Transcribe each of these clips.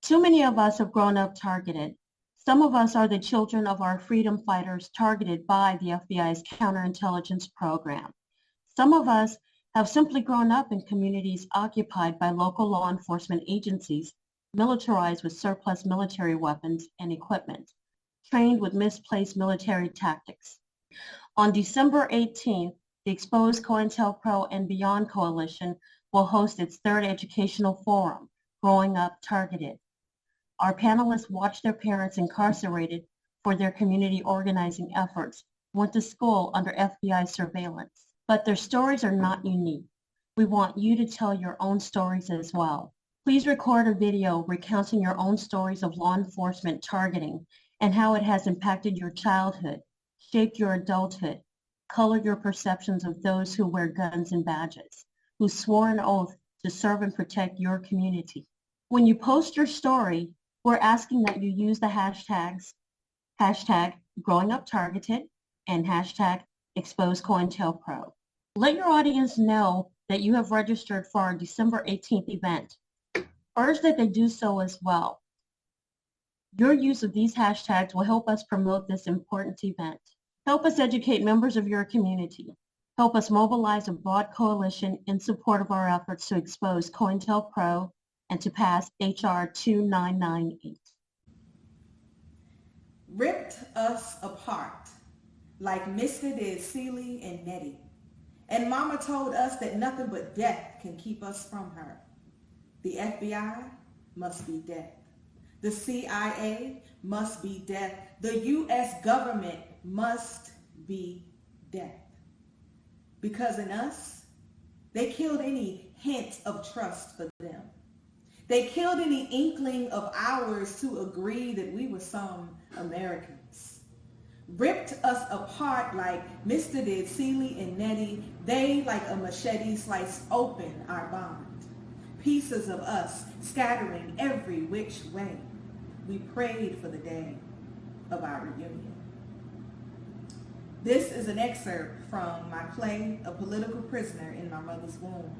Too many of us have grown up targeted. Some of us are the children of our freedom fighters targeted by the FBI's counterintelligence program. Some of us have simply grown up in communities occupied by local law enforcement agencies, militarized with surplus military weapons and equipment, trained with misplaced military tactics. On December 18th, the Exposed COINTELPRO and Beyond Coalition will host its third educational forum, Growing Up Targeted. Our panelists watched their parents incarcerated for their community organizing efforts, went to school under FBI surveillance. But their stories are not unique. We want you to tell your own stories as well. Please record a video recounting your own stories of law enforcement targeting and how it has impacted your childhood, shaped your adulthood, colored your perceptions of those who wear guns and badges, who swore an oath to serve and protect your community. When you post your story, we're asking that you use the hashtags #GrowingUpTargeted and #ExposedCOINTELPRO. Let your audience know that you have registered for our December 18th event. Urge that they do so as well. Your use of these hashtags will help us promote this important event. Help us educate members of your community. Help us mobilize a broad coalition in support of our efforts to expose COINTELPRO and to pass H.R. 2998. Ripped us apart like Mr. did Celie and Nettie. And Mama told us that nothing but death can keep us from her. The FBI must be death. The CIA must be death. The U.S. government must be death. Because in us, they killed any hint of trust for them. They killed any inkling of ours to agree that we were some Americans. Ripped us apart like Mr. did Celie and Nettie. They, like a machete, sliced open our bond. Pieces of us scattering every which way. We prayed for the day of our reunion. This is an excerpt from my play, A Political Prisoner in My Mother's Womb,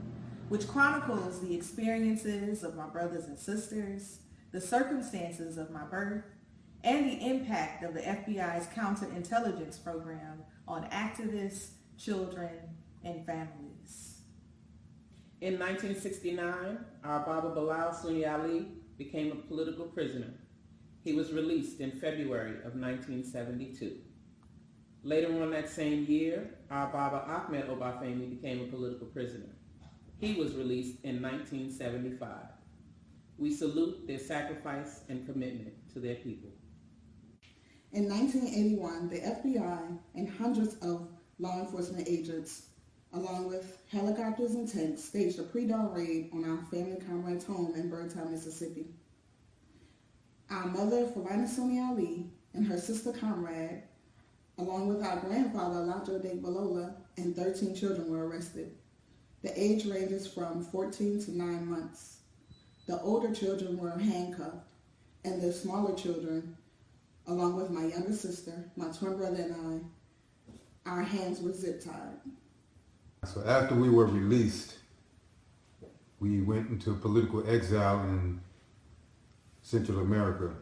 which chronicles the experiences of my brothers and sisters, the circumstances of my birth, and the impact of the FBI's counterintelligence program on activists, children, and families. In 1969, our Baba Bilal Sunni Ali became a political prisoner. He was released in February of 1972. Later on that same year, our Baba Ahmed Obafemi became a political prisoner. He was released in 1975. We salute their sacrifice and commitment to their people. In 1981, the FBI and hundreds of law enforcement agents, along with helicopters and tanks, staged a pre-dawn raid on our family comrade's home in Birdtown, Mississippi. Our mother, Felina Sunni Ali, and her sister comrade, along with our grandfather, Alajo De Balola, and 13 children were arrested. The age ranges from 14 to 9 months. The older children were handcuffed, and the smaller children, along with my younger sister, my twin brother, and our hands were zip-tied. So after we were released, we went into political exile in Central America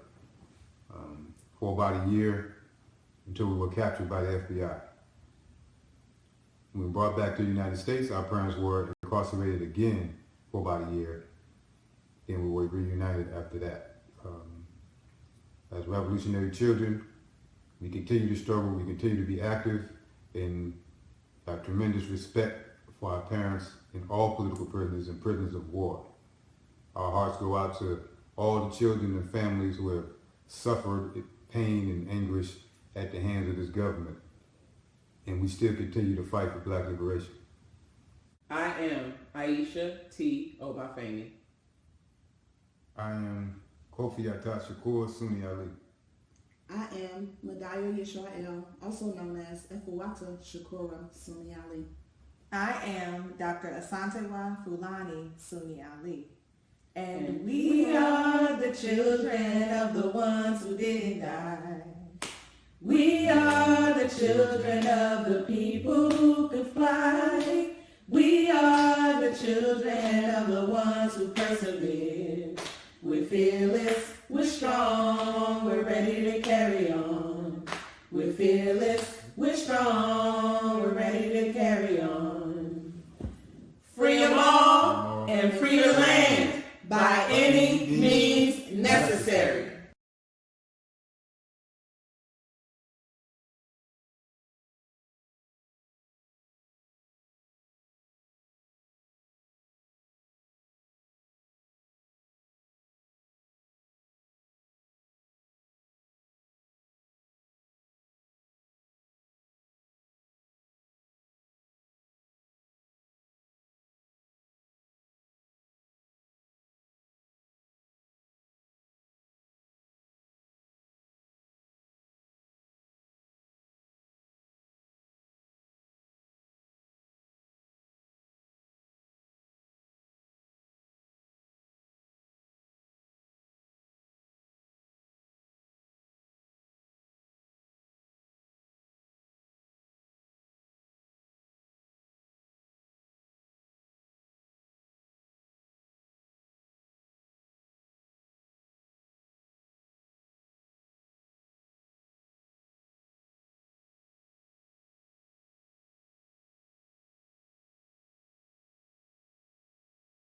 for about a year until we were captured by the FBI. When we were brought back to the United States, our parents were incarcerated again for about a year. Then we were reunited after that. As revolutionary children, we continue to struggle, we continue to be active, and have tremendous respect for our parents and all political prisoners and prisoners of war. Our hearts go out to all the children and families who have suffered pain and anguish at the hands of this government. And we still continue to fight for Black liberation. I am Aisha T. Obafemi. I am Kofi Atat Shakur Sunni Ali. I am Madaya Yisrael, also known as Efawata Shakura Sunni Ali. I am Dr. Asantewa Fulani Sunni Ali. And we are the children of the ones who didn't die. We are the children of the people who could fly. We are the children of the ones who persevered. We're fearless, we're strong, we're ready to carry on. We're fearless, we're strong.